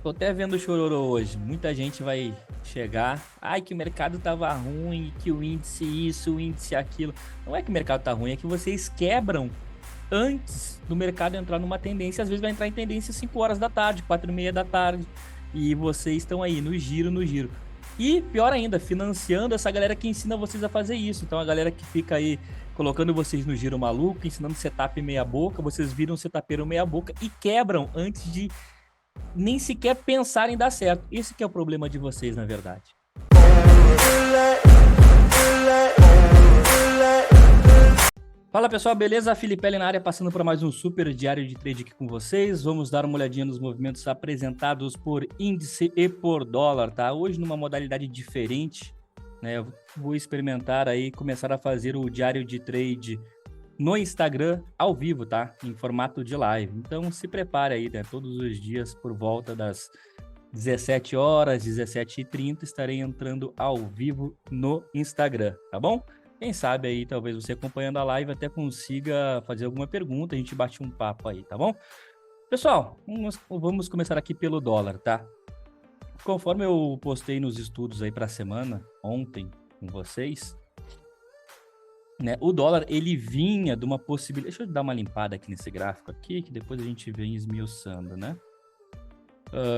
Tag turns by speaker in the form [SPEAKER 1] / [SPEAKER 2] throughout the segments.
[SPEAKER 1] Tô até vendo o chororô hoje. Muita gente vai chegar. Ai, que o mercado tava ruim, que o índice isso, o índice aquilo. Não é que o mercado tá ruim, é que vocês quebram antes do mercado entrar numa tendência. Às vezes vai entrar em tendência 5 horas da tarde, 4:30 da tarde. E vocês estão aí no giro, no giro. E pior ainda, financiando essa galera que ensina vocês a fazer isso. Então a galera que fica aí colocando vocês no giro maluco, ensinando setup meia boca, vocês viram setupeiro meia boca e quebram antes de nem sequer pensar em dar certo. Esse que é o problema de vocês, na verdade. Fala pessoal, beleza? Felipe na área, passando por mais um super diário de trade aqui com vocês. Vamos dar uma olhadinha nos movimentos apresentados por índice e por dólar, tá? Hoje numa modalidade diferente, né? Eu vou experimentar aí, começar a fazer o diário de trade no Instagram ao vivo, tá? Em formato de live. Então se prepare aí, né? Todos os dias por volta das 17 horas, 17h30, estarei entrando ao vivo no Instagram, tá bom? Quem sabe aí, talvez você acompanhando a live até consiga fazer alguma pergunta, a gente bate um papo aí, tá bom? Pessoal, vamos começar aqui pelo dólar, tá? Conforme eu postei nos estudos aí para a semana, ontem, com vocês, né? O dólar, ele vinha de uma possibilidade... Deixa eu dar uma limpada aqui nesse gráfico aqui, que depois a gente vem esmiuçando, né?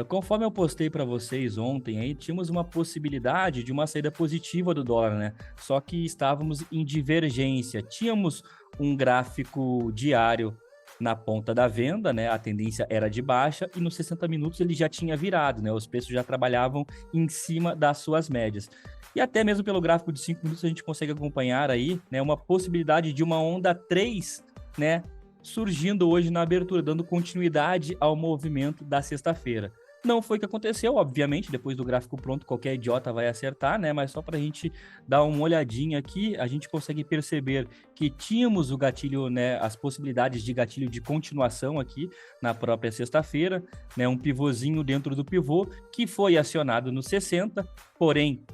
[SPEAKER 1] Conforme eu postei para vocês ontem, aí tínhamos uma possibilidade de uma saída positiva do dólar, né? Só que estávamos em divergência. Tínhamos um gráfico diário na ponta da venda, né? A tendência era de baixa e nos 60 minutos ele já tinha virado, né? Os preços já trabalhavam em cima das suas médias. E até mesmo pelo gráfico de 5 minutos a gente consegue acompanhar aí, né, uma possibilidade de uma onda 3, né, surgindo hoje na abertura, dando continuidade ao movimento da sexta-feira. Não foi o que aconteceu, obviamente, depois do gráfico pronto, qualquer idiota vai acertar, né? Mas só para a gente dar uma olhadinha aqui, a gente consegue perceber que tínhamos o gatilho, né? As possibilidades de gatilho de continuação aqui na própria sexta-feira, né? Um pivôzinho dentro do pivô que foi acionado no 60, porém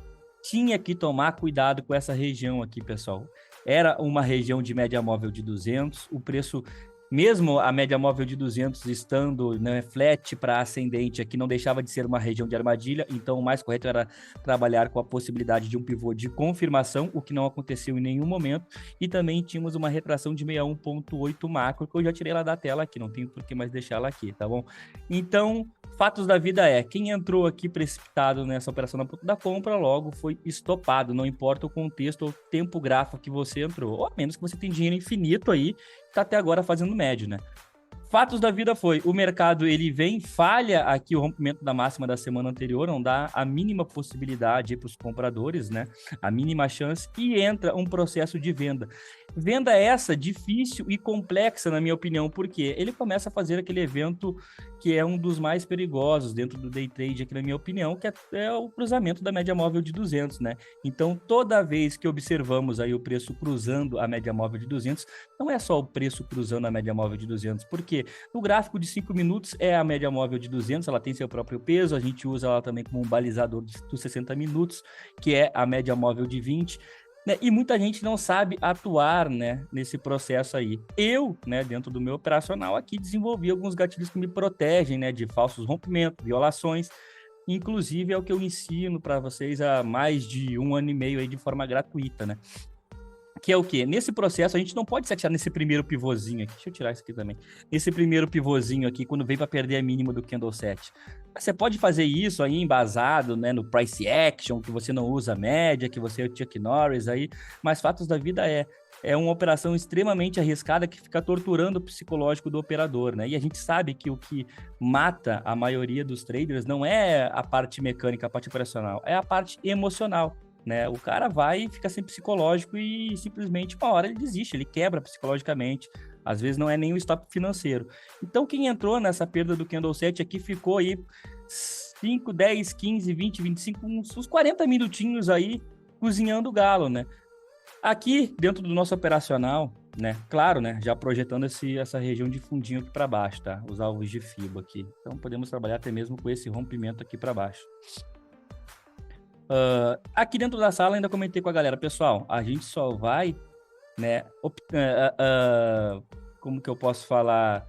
[SPEAKER 1] tinha que tomar cuidado com essa região aqui, pessoal. Era uma região de média móvel de 200, o preço, mesmo a média móvel de 200 estando, né, flat para ascendente, aqui não deixava de ser uma região de armadilha, então o mais correto era trabalhar com a possibilidade de um pivô de confirmação, o que não aconteceu em nenhum momento, e também tínhamos uma retração de 61,8 macro, que eu já tirei lá da tela aqui, não tenho por que mais deixar ela aqui, tá bom? Então, fatos da vida é, quem entrou aqui precipitado nessa operação na ponta da compra, logo foi estopado, não importa o contexto ou tempo gráfico que você entrou, ou a menos que você tenha dinheiro infinito aí, tá até agora fazendo médio, né? Fatos da vida foi, o mercado ele vem, falha aqui o rompimento da máxima da semana anterior, não dá a mínima possibilidade para os compradores, né? A mínima chance, e entra um processo de venda. Venda essa difícil e complexa, na minha opinião, porque ele começa a fazer aquele evento que é um dos mais perigosos dentro do day trade, aqui na minha opinião, que é o cruzamento da média móvel de 200, né? Então, toda vez que observamos aí o preço cruzando a média móvel de 200, não é só o preço cruzando a média móvel de 200, porque no gráfico de 5 minutos é a média móvel de 200, ela tem seu próprio peso, a gente usa ela também como um balizador dos 60 minutos, que é a média móvel de 20, né? E muita gente não sabe atuar, né, nesse processo aí. Eu, né, dentro do meu operacional aqui, desenvolvi alguns gatilhos que me protegem, né, de falsos rompimentos, violações. Inclusive é o que eu ensino para vocês há mais de 1 ano e meio aí de forma gratuita, né? Que é o quê? Nesse processo, a gente não pode se atirar nesse primeiro pivôzinho aqui. Deixa eu tirar isso aqui também. Nesse primeiro pivôzinho aqui, quando vem para perder a mínima do candle set. Você pode fazer isso aí embasado, né, no price action, que você não usa a média, que você é o Chuck Norris aí, mas fatos da vida é uma operação extremamente arriscada que fica torturando o psicológico do operador, né? E a gente sabe que o que mata a maioria dos traders não é a parte mecânica, a parte operacional, é a parte emocional. Né? O cara vai e fica sem psicológico e simplesmente uma hora ele desiste, ele quebra psicologicamente. Às vezes não é nem o stop financeiro. Então quem entrou nessa perda do candle set aqui ficou aí 5, 10, 15, 20, 25, uns 40 minutinhos aí cozinhando o galo, né? Aqui dentro do nosso operacional, né? Claro, né? Já projetando essa região de fundinho aqui para baixo, tá? Os alvos de FIBA aqui. Então podemos trabalhar até mesmo com esse rompimento aqui para baixo. Aqui dentro da sala ainda comentei com a galera, pessoal, a gente só vai, né, como que eu posso falar?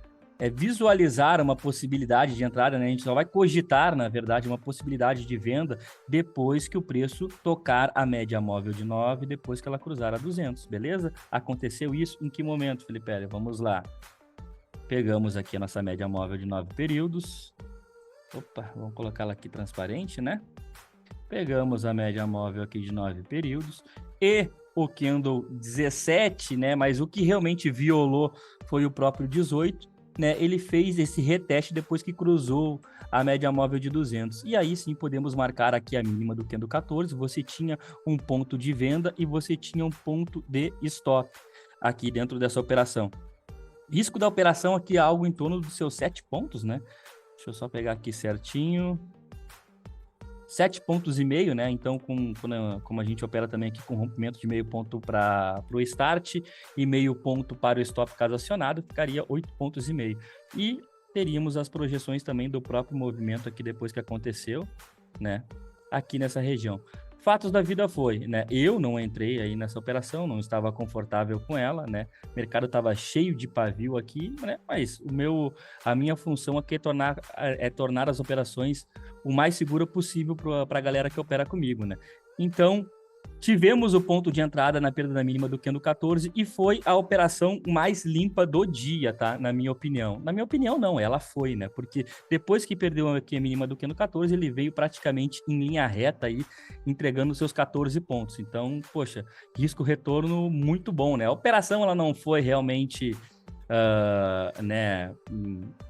[SPEAKER 1] visualizar uma possibilidade de entrada, né? A gente só vai cogitar, na verdade, uma possibilidade de venda depois que o preço tocar a média móvel de 9, depois que ela cruzar a 200, beleza? Aconteceu isso em que momento, Felipe? Vamos lá. Pegamos aqui a nossa média móvel de 9 períodos. Opa, vamos colocar ela aqui transparente, né? Pegamos a média móvel aqui de 9 períodos e o candle 17, né? Mas o que realmente violou foi o próprio 18, né? Ele fez esse reteste depois que cruzou a média móvel de 200. E aí sim podemos marcar aqui a mínima do candle 14. Você tinha um ponto de venda e você tinha um ponto de stop aqui dentro dessa operação. Risco da operação aqui é algo em torno dos seus 7 pontos, né? Deixa eu só pegar aqui certinho. 7,5 pontos, né? Então, como a gente opera também aqui com rompimento de meio ponto para o start e meio ponto para o stop caso acionado, ficaria 8,5 pontos. E teríamos as projeções também do próprio movimento aqui depois que aconteceu, né? Aqui nessa região. Fatos da vida foi, né? Eu não entrei aí nessa operação, não estava confortável com ela, né? O mercado estava cheio de pavio aqui, né? Mas a minha função aqui é tornar as operações o mais segura possível para a galera que opera comigo, né? Então, tivemos o ponto de entrada na perda da mínima do candle 14 e foi a operação mais limpa do dia, tá? Na minha opinião. Na minha opinião, não, ela foi, né? Porque depois que perdeu aqui a mínima do candle 14, ele veio praticamente em linha reta aí, entregando seus 14 pontos. Então, poxa, risco-retorno muito bom, né? A operação, ela não foi realmente... né,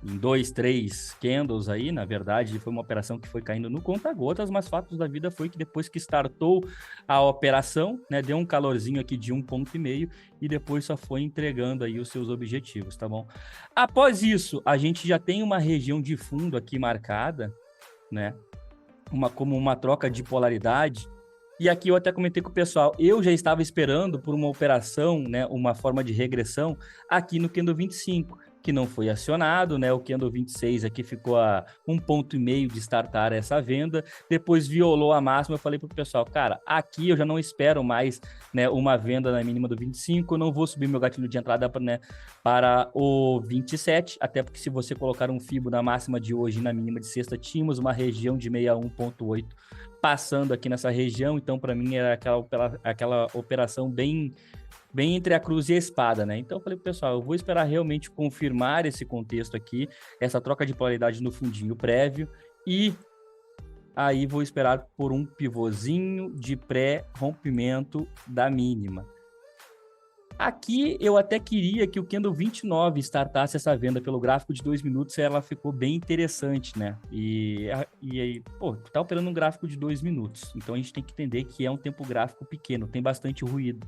[SPEAKER 1] em 2, 3 candles aí, na verdade, foi uma operação que foi caindo no conta-gotas, mas fatos da vida foi que depois que startou a operação, né, deu um calorzinho aqui de 1,5 ponto e depois só foi entregando aí os seus objetivos, tá bom? Após isso, a gente já tem uma região de fundo aqui marcada, né, como uma troca de polaridade. E aqui eu até comentei com o pessoal, eu já estava esperando por uma operação, né, uma forma de regressão aqui no candle 25, que não foi acionado, né? O candle 26 aqui ficou a 1,5 ponto de startar essa venda, depois violou a máxima. Eu falei para o pessoal, cara, aqui eu já não espero mais, né, uma venda na mínima do 25, eu não vou subir meu gatilho de entrada, né, para o 27, até porque se você colocar um FIBO na máxima de hoje e na mínima de sexta, tínhamos uma região de 61,8 passando aqui nessa região, então para mim era aquela operação bem entre a cruz e a espada, né? Então eu falei pro pessoal, eu vou esperar realmente confirmar esse contexto aqui, essa troca de polaridade no fundinho prévio, e aí vou esperar por um pivôzinho de pré-rompimento da mínima. Aqui eu até queria que o candle 29 startasse essa venda pelo gráfico de 2 minutos, ela ficou bem interessante, né? E aí, pô, tu tá operando um gráfico de 2 minutos, então a gente tem que entender que é um tempo gráfico pequeno, tem bastante ruído.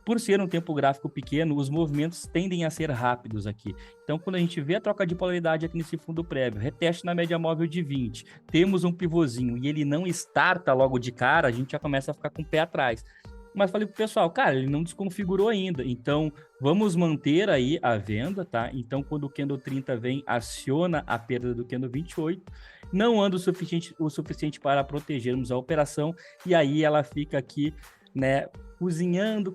[SPEAKER 1] Por ser um tempo gráfico pequeno, os movimentos tendem a ser rápidos aqui. Então, quando a gente vê a troca de polaridade aqui nesse fundo prévio, reteste na média móvel de 20, temos um pivôzinho e ele não starta logo de cara, a gente já começa a ficar com o pé atrás. Mas falei pro pessoal, cara, ele não desconfigurou ainda, então vamos manter aí a venda, tá? Então, quando o candle 30 vem, aciona a perda do candle 28, não anda o suficiente para protegermos a operação, e aí ela fica aqui, né, cozinhando,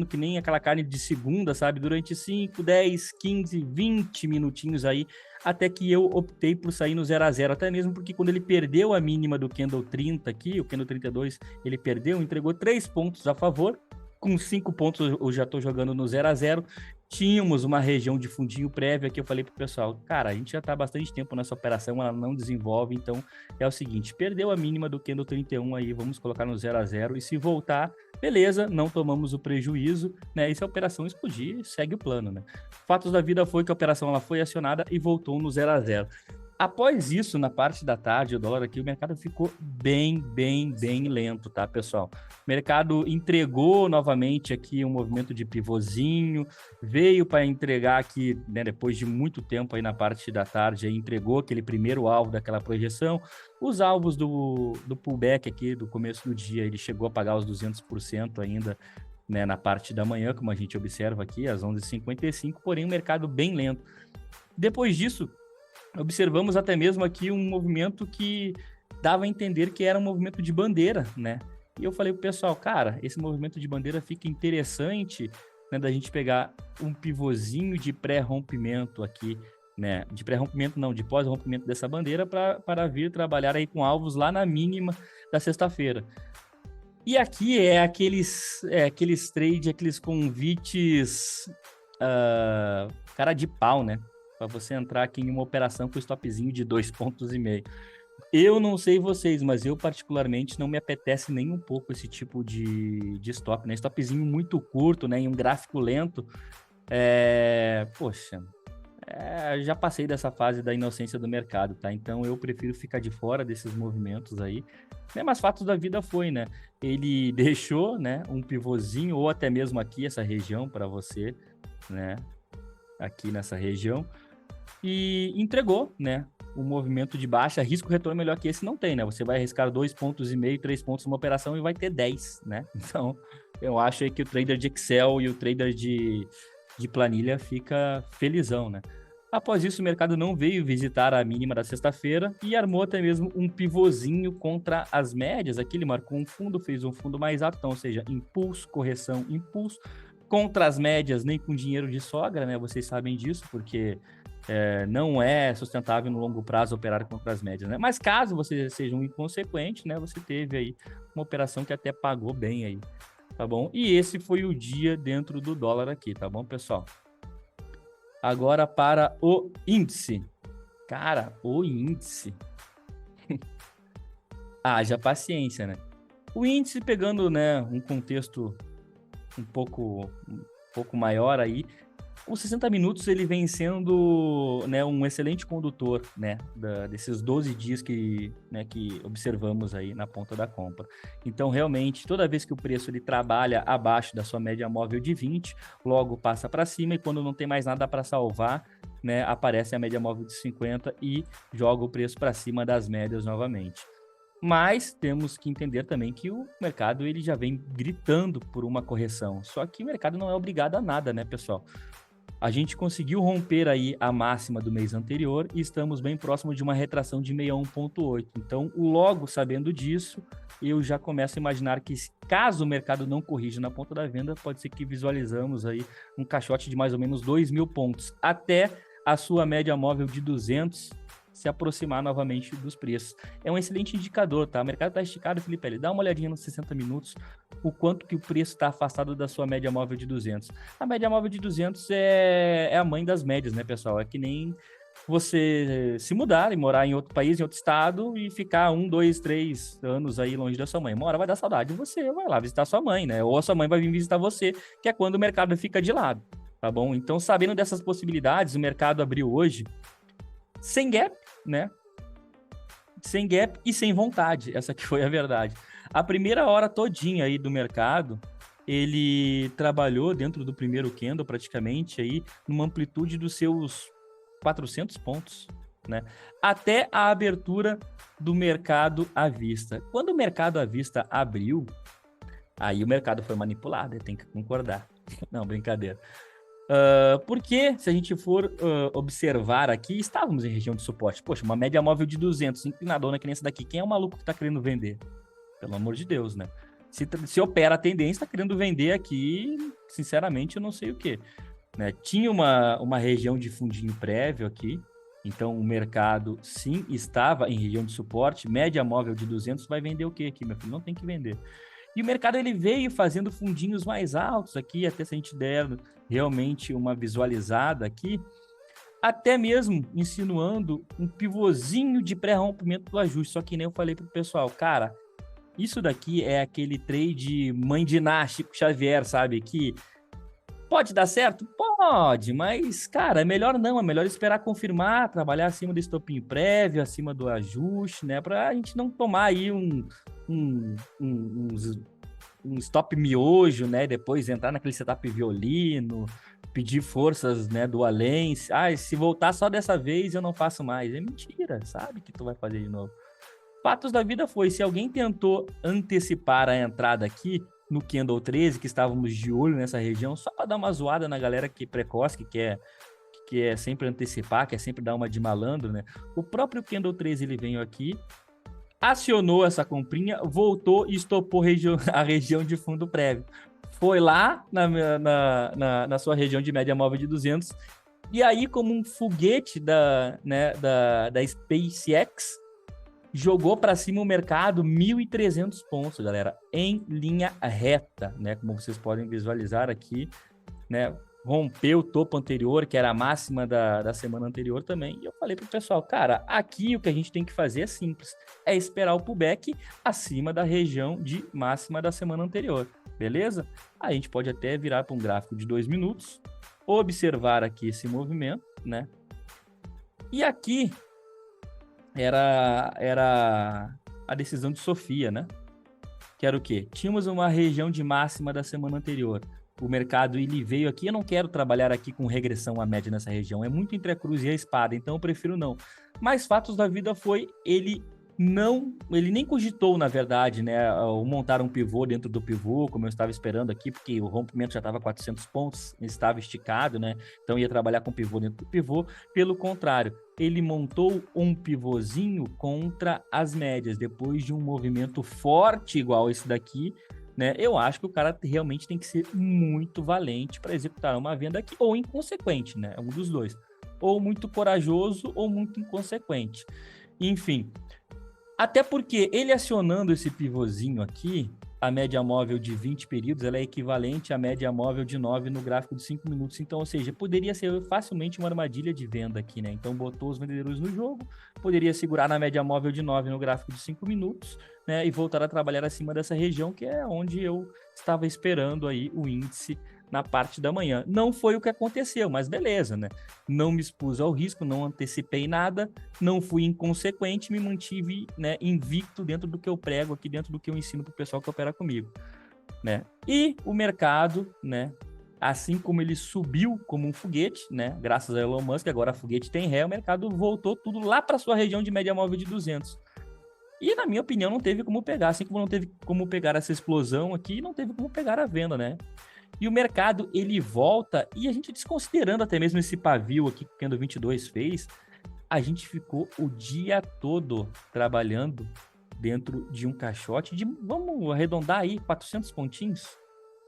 [SPEAKER 1] que nem aquela carne de segunda, sabe? Durante 5, 10, 15, 20 minutinhos aí, até que eu optei por sair no 0 a 0, até mesmo porque quando ele perdeu a mínima do candle 30 aqui, o candle 32, ele perdeu, entregou 3 pontos a favor, com 5 pontos eu já estou jogando no 0 a 0. Tínhamos uma região de fundinho prévio aqui, eu falei pro pessoal, cara, a gente já tá há bastante tempo nessa operação, ela não desenvolve, então é o seguinte, perdeu a mínima do candle 31 aí, vamos colocar no 0 a 0 e se voltar, beleza, não tomamos o prejuízo, né, e se a operação explodir, segue o plano, né. Fatos da vida foi que a operação ela foi acionada e voltou no 0 a 0. Após isso, na parte da tarde, o dólar aqui, o mercado ficou bem lento, tá, pessoal? O mercado entregou novamente aqui um movimento de pivôzinho, veio para entregar aqui, né, depois de muito tempo aí na parte da tarde, aí entregou aquele primeiro alvo daquela projeção. Os alvos do pullback aqui do começo do dia, ele chegou a pagar os 200% ainda, né, na parte da manhã, como a gente observa aqui, às 11h55, porém o mercado bem lento. Depois disso, observamos até mesmo aqui um movimento que dava a entender que era um movimento de bandeira, né? E eu falei pro pessoal, cara, esse movimento de bandeira fica interessante né, da gente pegar um pivôzinho de pré-rompimento aqui, né, de pré-rompimento não, de pós-rompimento dessa bandeira para vir trabalhar aí com alvos lá na mínima da sexta-feira. E aqui aqueles trade, aqueles convites cara de pau, né? Para você entrar aqui em uma operação com stopzinho de 2,5 pontos. Eu não sei vocês, mas eu particularmente não me apetece nem um pouco esse tipo de stop, né? Stopzinho muito curto, né? Em um gráfico lento. Poxa, já passei dessa fase da inocência do mercado, tá? Então eu prefiro ficar de fora desses movimentos aí. Mas fatos da vida foi, né? Ele deixou, né, um pivôzinho ou até mesmo aqui essa região para você, né? Aqui nessa região e entregou, né? Um movimento de baixa, risco retorno melhor que esse não tem, né? Você vai arriscar 2,5 pontos, 3 pontos numa operação e vai ter 10, né? Então, eu acho aí que o trader de Excel e o trader de planilha fica felizão, né? Após isso, o mercado não veio visitar a mínima da sexta-feira e armou até mesmo um pivôzinho contra as médias. Aqui ele marcou um fundo, fez um fundo mais alto, então, ou seja, impulso, correção, impulso. Contra as médias, nem com dinheiro de sogra, né? Vocês sabem disso, porque não é sustentável no longo prazo operar contra as médias, né? Mas caso você seja um inconsequente, né? Você teve aí uma operação que até pagou bem aí, tá bom? E esse foi o dia dentro do dólar aqui, tá bom, pessoal? Agora para o índice. Cara, o índice. Haja paciência, né? O índice pegando, né, um contexto um pouco maior aí, os 60 minutos ele vem sendo, né, um excelente condutor, né, desses 12 dias que observamos aí na ponta da compra. Então, realmente, toda vez que o preço ele trabalha abaixo da sua média móvel de 20, logo passa para cima e quando não tem mais nada para salvar, né, aparece a média móvel de 50 e joga o preço para cima das médias novamente. Mas temos que entender também que o mercado ele já vem gritando por uma correção. Só que o mercado não é obrigado a nada, né, pessoal? A gente conseguiu romper aí a máxima do mês anterior e estamos bem próximo de uma retração de 61,8. Então, logo sabendo disso, eu já começo a imaginar que caso o mercado não corrija na ponta da venda, pode ser que visualizamos aí um caixote de mais ou menos 2.000 pontos, até a sua média móvel de 200 se aproximar novamente dos preços. É um excelente indicador, tá? O mercado está esticado, Felipe, ele dá uma olhadinha nos 60 minutos, o quanto que o preço está afastado da sua média móvel de 200. A média móvel de 200 é a mãe das médias, né, pessoal? É que nem você se mudar e morar em outro país, em outro estado e ficar 1, 2, 3 anos aí longe da sua mãe. Uma hora vai dar saudade, você vai lá visitar sua mãe, né? Ou a sua mãe vai vir visitar você, que é quando o mercado fica de lado, tá bom? Então, sabendo dessas possibilidades, o mercado abriu hoje sem gap, né? Sem gap e sem vontade, essa que foi a verdade. A primeira hora todinha aí do mercado, ele trabalhou dentro do primeiro candle praticamente aí, numa amplitude dos seus 400 pontos, né? Até a abertura do mercado à vista. Quando o mercado à vista abriu, aí o mercado foi manipulado, tem que concordar. Não, brincadeira. Porque, se a gente for observar aqui, estávamos em região de suporte. Poxa, uma média móvel de 200, inclinadona que nem essa daqui. Quem é o maluco que está querendo vender? Pelo amor de Deus, né? Se opera a tendência, está querendo vender aqui, sinceramente, eu não sei o quê. Né? Tinha uma região de fundinho prévio aqui, então o mercado, sim, estava em região de suporte. Média móvel de 200 vai vender o quê aqui, meu filho? Não tem que vender. E o mercado ele veio fazendo fundinhos mais altos aqui, até se a gente der realmente uma visualizada aqui, até mesmo insinuando um pivôzinho de pré-rompimento do ajuste. Só que nem eu falei pro pessoal, cara, isso daqui é aquele trade mãe de Ná, Chico Xavier, sabe? Que pode dar certo? Pode, mas, cara, é melhor não, é melhor esperar confirmar, trabalhar acima do estopinho prévio, acima do ajuste, né? Pra a gente não tomar aí um stop miojo, né? Depois entrar naquele setup violino, pedir forças, né, do além. Se voltar só dessa vez eu não faço mais. É mentira, sabe que tu vai fazer de novo. Fatos da vida foi, se alguém tentou antecipar a entrada aqui no Candle 13, que estávamos de olho nessa região, só para dar uma zoada na galera que é precoce, que quer sempre antecipar, quer sempre dar uma de malandro, né? O próprio Candle 13, ele veio aqui, acionou essa comprinha, voltou e estopou a região de fundo prévio. foi lá na sua região de média móvel de 200, e aí, como um foguete da SpaceX, jogou para cima o mercado 1.300 pontos, galera, em linha reta, né? Como vocês podem visualizar aqui, né? Rompeu o topo anterior, que era a máxima da semana anterior também. E eu falei pro pessoal, cara, aqui o que a gente tem que fazer é simples, é esperar o pullback acima da região de máxima da semana anterior, beleza? Aí a gente pode até virar para um gráfico de 2 minutos, observar aqui esse movimento, né? E aqui era a decisão de Sofia, né? Que era o quê? Tínhamos uma região de máxima da semana anterior. O mercado ele veio aqui, eu não quero trabalhar aqui com regressão à média nessa região, é muito entre a cruz e a espada, então eu prefiro não. Mas fatos da vida foi, ele nem cogitou, na verdade, né, o montar um pivô dentro do pivô, como eu estava esperando aqui, porque o rompimento já estava 400 pontos, estava esticado, né, então ia trabalhar com pivô dentro do pivô. Pelo contrário, ele montou um pivôzinho contra as médias, depois de um movimento forte igual esse daqui, né? Eu acho que o cara realmente tem que ser muito valente para executar uma venda aqui, ou inconsequente, né? Um dos dois. Ou muito corajoso, ou muito inconsequente. Enfim, até porque ele acionando esse pivôzinho aqui, a média móvel de 20 períodos, ela é equivalente à média móvel de 9 no gráfico de 5 minutos. Então, ou seja, poderia ser facilmente uma armadilha de venda aqui, né? Então, botou os vendedores no jogo, poderia segurar na média móvel de 9 no gráfico de 5 minutos, né? E voltar a trabalhar acima dessa região, que é onde eu estava esperando aí o índice na parte da manhã. Não foi o que aconteceu, mas beleza, né? Não me expus ao risco, não antecipei nada, não fui inconsequente, me mantive, né, invicto dentro do que eu prego aqui, dentro do que eu ensino para o pessoal que opera comigo, né? E o mercado, né, assim como ele subiu como um foguete, né, graças a Elon Musk, agora foguete tem ré, o mercado voltou tudo lá para sua região de média móvel de 200. E, na minha opinião, não teve como pegar, assim como não teve como pegar essa explosão aqui, não teve como pegar a venda, né? E o mercado, ele volta, e a gente desconsiderando até mesmo esse pavio aqui que o Candle 22 fez, a gente ficou o dia todo trabalhando dentro de um caixote de, vamos arredondar aí, 400 pontinhos,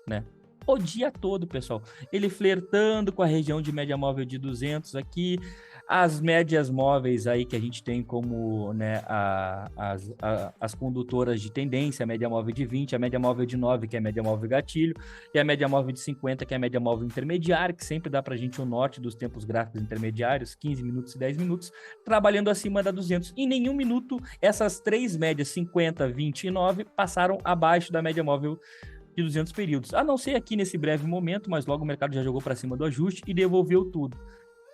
[SPEAKER 1] né? O dia todo, pessoal. Ele flertando com a região de média móvel de 200 aqui, as médias móveis aí que a gente tem como, né, as condutoras de tendência, a média móvel de 20, a média móvel de 9, que é a média móvel gatilho, e a média móvel de 50, que é a média móvel intermediária, que sempre dá pra gente o norte dos tempos gráficos intermediários, 15 minutos e 10 minutos, trabalhando acima da 200. Em nenhum minuto, essas três médias, 50, 20 e 9, passaram abaixo da média móvel de 200 períodos. A não ser aqui nesse breve momento, mas logo o mercado já jogou para cima do ajuste e devolveu tudo.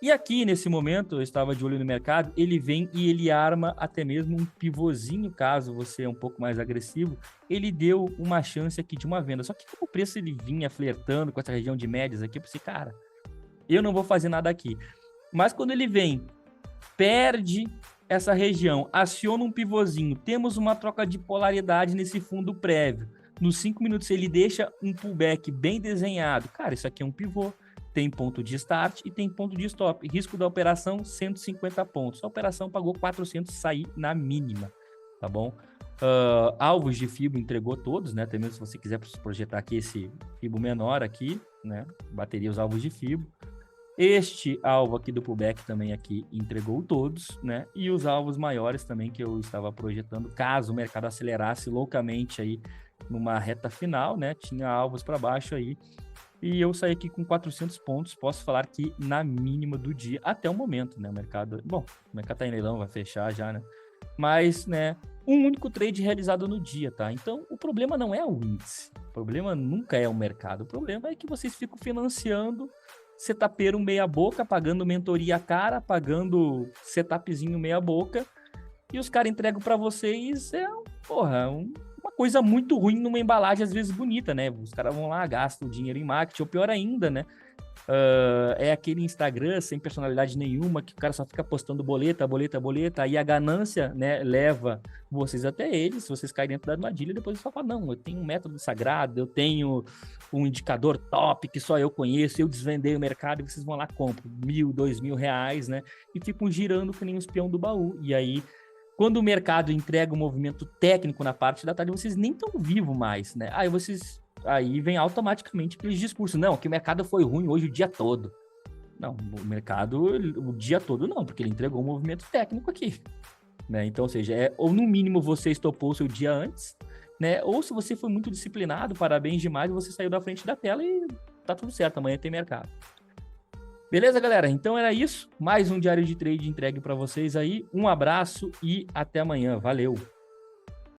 [SPEAKER 1] E aqui, nesse momento, eu estava de olho no mercado, ele vem e ele arma até mesmo um pivôzinho, caso você é um pouco mais agressivo, ele deu uma chance aqui de uma venda. Só que como o preço ele vinha flertando com essa região de médias aqui, eu pensei, cara, eu não vou fazer nada aqui. Mas quando ele vem, perde essa região, aciona um pivôzinho, temos uma troca de polaridade nesse fundo prévio. Nos 5 minutos ele deixa um pullback bem desenhado. Cara, isso aqui é um pivô. Tem ponto de start e tem ponto de stop. Risco da operação, 150 pontos. A operação pagou 400, sair na mínima, tá bom? Alvos de FIBO entregou todos, né? Até mesmo se você quiser projetar aqui esse FIBO menor aqui, né? Bateria os alvos de FIBO. Este alvo aqui do pullback também aqui entregou todos, né? E os alvos maiores também que eu estava projetando, caso o mercado acelerasse loucamente aí numa reta final, né? Tinha alvos para baixo aí. E eu saí aqui com 400 pontos, posso falar que na mínima do dia, até o momento, né? O mercado tá em leilão, vai fechar já, né? Mas, né, um único trade realizado no dia, tá? Então, o problema não é o índice, o problema nunca é o mercado, o problema é que vocês ficam financiando setupeiro meia boca, pagando mentoria cara, pagando setupzinho meia boca, e os caras entregam para vocês, uma coisa muito ruim numa embalagem, às vezes bonita, né? Os caras vão lá, gastam o dinheiro em marketing, ou pior ainda, né? É aquele Instagram sem personalidade nenhuma, que o cara só fica postando boleta, aí a ganância, né, leva vocês até eles, se vocês caem dentro da armadilha, depois você só fala, não, eu tenho um método sagrado, eu tenho um indicador top que só eu conheço, eu desvendei o mercado, e vocês vão lá, compram R$1.000, R$2.000, né? E ficam girando que nem um espião do baú, e aí quando o mercado entrega um movimento técnico na parte da tarde, vocês nem estão vivos mais, né? Aí vocês aí vem automaticamente aqueles discursos. Não, que o mercado foi ruim hoje o dia todo. Não, o mercado o dia todo não, porque ele entregou um movimento técnico aqui. Né? Então, ou seja, ou no mínimo você estopou o seu dia antes, né? Ou se você foi muito disciplinado, parabéns demais, você saiu da frente da tela e tá tudo certo, amanhã tem mercado. Beleza, galera? Então era isso. Mais um diário de trade entregue para vocês aí. Um abraço e até amanhã. Valeu!